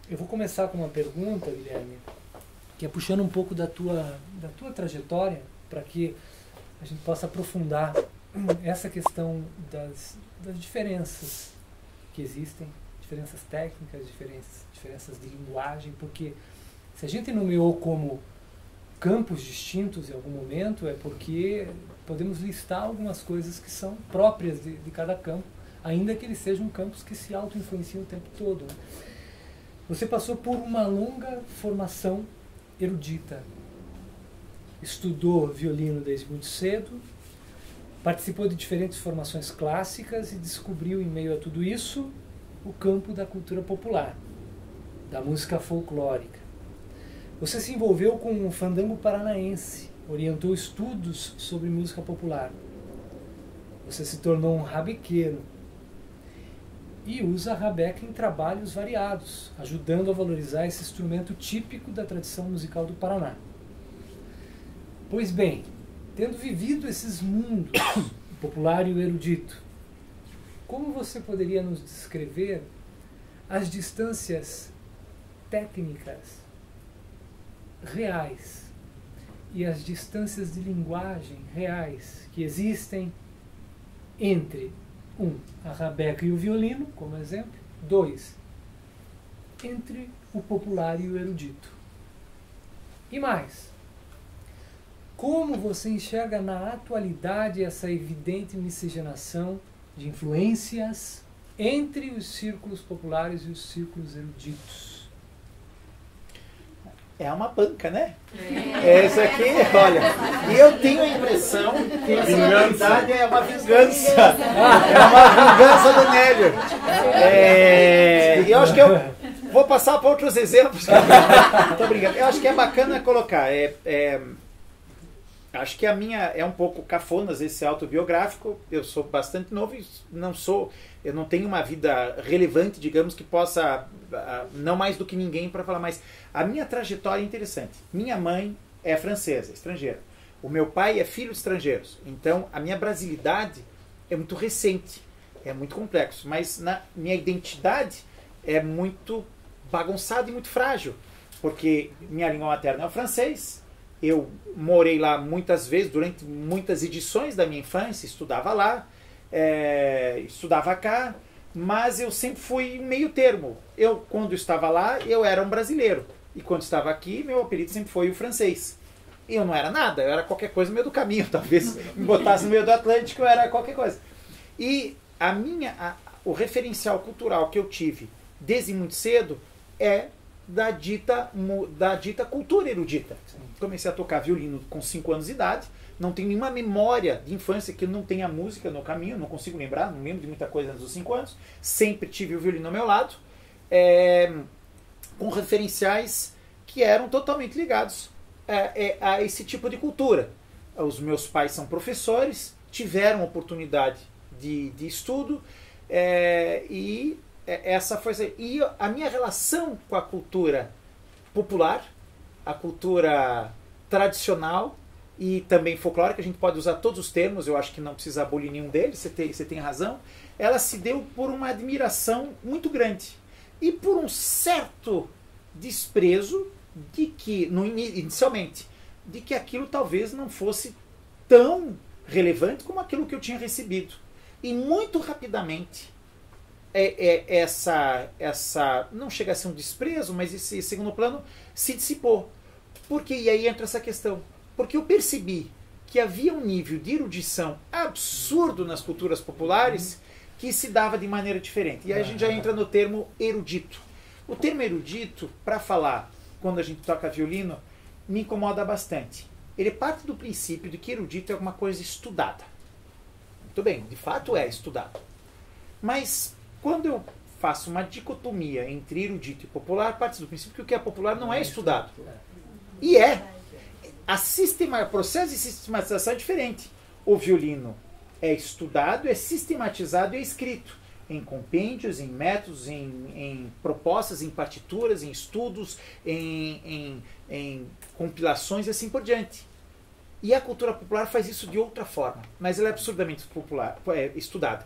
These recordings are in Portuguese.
Eu vou começar com uma pergunta, Guilherme, que é puxando um pouco da tua trajetória, para que a gente possa aprofundar essa questão das diferenças que existem, diferenças técnicas, diferenças de linguagem, porque se a gente nomeou como campos distintos em algum momento, é porque podemos listar algumas coisas que são próprias de cada campo, ainda que eles sejam campos que se auto-influenciam o tempo todo, né? Você passou por uma longa formação erudita, estudou violino desde muito cedo, participou de diferentes formações clássicas e descobriu, em meio a tudo isso, o campo da cultura popular, da música folclórica. Você se envolveu com o fandango paranaense, orientou estudos sobre música popular. Você se tornou um rabequeiro e usa a rabeca em trabalhos variados, ajudando a valorizar esse instrumento típico da tradição musical do Paraná. Pois bem, tendo vivido esses mundos, o popular e o erudito, como você poderia nos descrever as distâncias técnicas reais e as distâncias de linguagem reais que existem entre a rabeca e o violino, como exemplo; 2, entre o popular e o erudito. E mais, como você enxerga na atualidade essa evidente miscigenação de influências entre os círculos populares e os círculos eruditos? É uma banca, né? Isso aqui, olha, eu tenho a impressão que essa realidade é uma vingança. É uma vingança do Nélio. E eu acho que eu vou passar para outros exemplos. Tô brincando. Eu acho que é bacana colocar. Acho que a minha é um pouco cafona, às vezes, ser autobiográfico. Eu sou bastante novo e eu não tenho uma vida relevante, digamos, que possa, não mais do que ninguém para falar, mas a minha trajetória é interessante. Minha mãe é francesa, estrangeira. O meu pai é filho de estrangeiros. Então, a minha brasilidade é muito recente, é muito complexo. Mas na minha identidade é muito bagunçada e muito frágil, porque minha língua materna é o francês. Eu morei lá muitas vezes, durante muitas edições da minha infância, estudava lá, estudava cá, mas eu sempre fui meio termo. Quando estava lá, eu era um brasileiro. E quando estava aqui, meu apelido sempre foi o francês. Eu não era nada, eu era qualquer coisa no meio do caminho. Talvez me botasse no meio do Atlântico, eu era qualquer coisa. E o referencial cultural que eu tive desde muito cedo é da dita cultura erudita. Comecei a tocar violino com 5 anos de idade, não tenho nenhuma memória de infância que não tenha música no caminho, não consigo lembrar, não lembro de muita coisa antes dos 5 anos, sempre tive o violino ao meu lado, com referenciais que eram totalmente ligados a esse tipo de cultura. Os meus pais são professores, tiveram oportunidade de estudo, e essa foi. E a minha relação com a cultura popular, a cultura tradicional e também folclórica, a gente pode usar todos os termos, eu acho que não precisa abolir nenhum deles, você tem razão, ela se deu por uma admiração muito grande e por um certo desprezo de que, inicialmente, de que aquilo talvez não fosse tão relevante como aquilo que eu tinha recebido. E muito rapidamente essa não chega a ser um desprezo, mas esse segundo plano se dissipou. E aí entra essa questão. Porque eu percebi que havia um nível de erudição absurdo nas culturas populares que se dava de maneira diferente. E aí a gente já entra no termo erudito. O termo erudito, para falar quando a gente toca violino, me incomoda bastante. Ele parte do princípio de que erudito é alguma coisa estudada. Muito bem, de fato é estudado. Mas quando eu faço uma dicotomia entre erudito e popular, parte do princípio que o que é popular não é estudado. E o processo de sistematização é diferente. O violino é estudado, é sistematizado e é escrito em compêndios, em métodos, em propostas, em partituras, em estudos, em compilações e assim por diante. E a cultura popular faz isso de outra forma, mas ela é absurdamente estudada.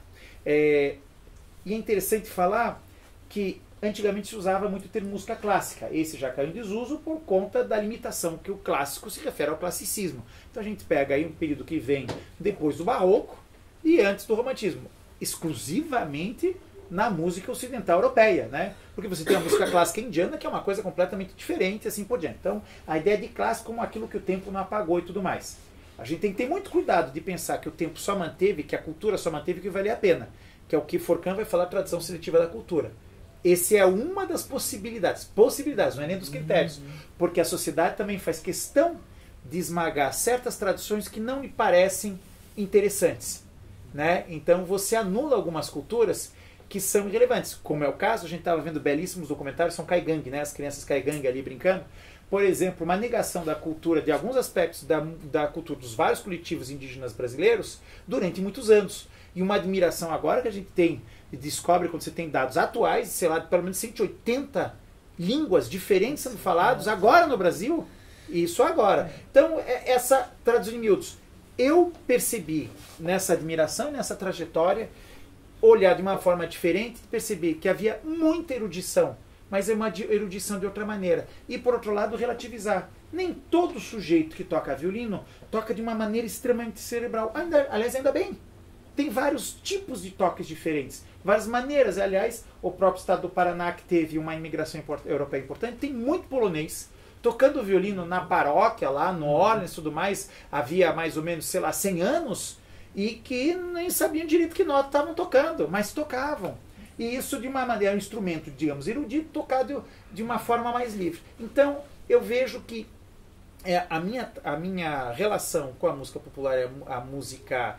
E é interessante falar que antigamente se usava muito o termo música clássica. Esse já caiu em desuso por conta da limitação que o clássico se refere ao classicismo. Então a gente pega aí um período que vem depois do Barroco e antes do Romantismo, exclusivamente na música ocidental europeia, né? Porque você tem a música clássica indiana, que é uma coisa completamente diferente, assim por diante. Então, a ideia de clássico como aquilo que o tempo não apagou e tudo mais. A gente tem que ter muito cuidado de pensar que o tempo só manteve, que a cultura só manteve o que valia a pena, que é o que Forcan vai falar, tradição seletiva da cultura. Esse é uma das possibilidades, não é nem dos critérios, porque a sociedade também faz questão de esmagar certas tradições que não lhe parecem interessantes, né? Então você anula algumas culturas que são irrelevantes, como é o caso, a gente estava vendo belíssimos documentários, são Caigangue, né? As crianças Caigangue ali brincando, por exemplo, uma negação da cultura, de alguns aspectos da cultura dos vários coletivos indígenas brasileiros durante muitos anos, e uma admiração agora que a gente tem e descobre quando você tem dados atuais, sei lá, de pelo menos 180 línguas diferentes sendo falados agora no Brasil, e isso agora. Então, essa tradução em miúdos, eu percebi nessa admiração, nessa trajetória, olhar de uma forma diferente, perceber que havia muita erudição, mas é uma erudição de outra maneira. E, por outro lado, relativizar. Nem todo sujeito que toca violino toca de uma maneira extremamente cerebral. Aliás, ainda bem. Tem vários tipos de toques diferentes, várias maneiras. Aliás, o próprio estado do Paraná, que teve uma imigração europeia importante, tem muito polonês tocando violino na paróquia, lá no Orleans e tudo mais, havia mais ou menos, sei lá, 100 anos, e que nem sabiam direito que nota estavam tocando, mas tocavam. E isso de uma maneira, um instrumento, digamos, erudito, tocado de uma forma mais livre. Então, eu vejo que a minha relação com a música popular, a música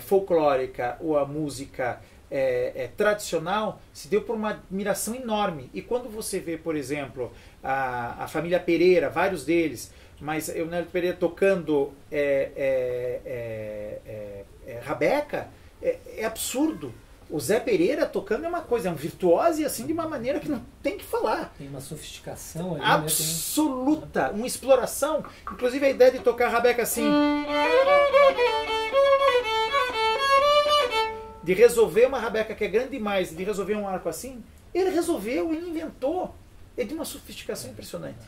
folclórica ou a música tradicional, se deu por uma admiração enorme. E quando você vê, por exemplo, a família Pereira, vários deles, mas o Nélio Pereira tocando rabeca, é absurdo. O Zé Pereira tocando é uma coisa, é um virtuose assim de uma maneira que não tem que falar. Tem uma sofisticação ali, absoluta, né? Uma exploração. Inclusive a ideia de tocar rabeca assim, de resolver uma rabeca que é grande demais, de resolver um arco assim, ele resolveu, ele inventou. É de uma sofisticação impressionante.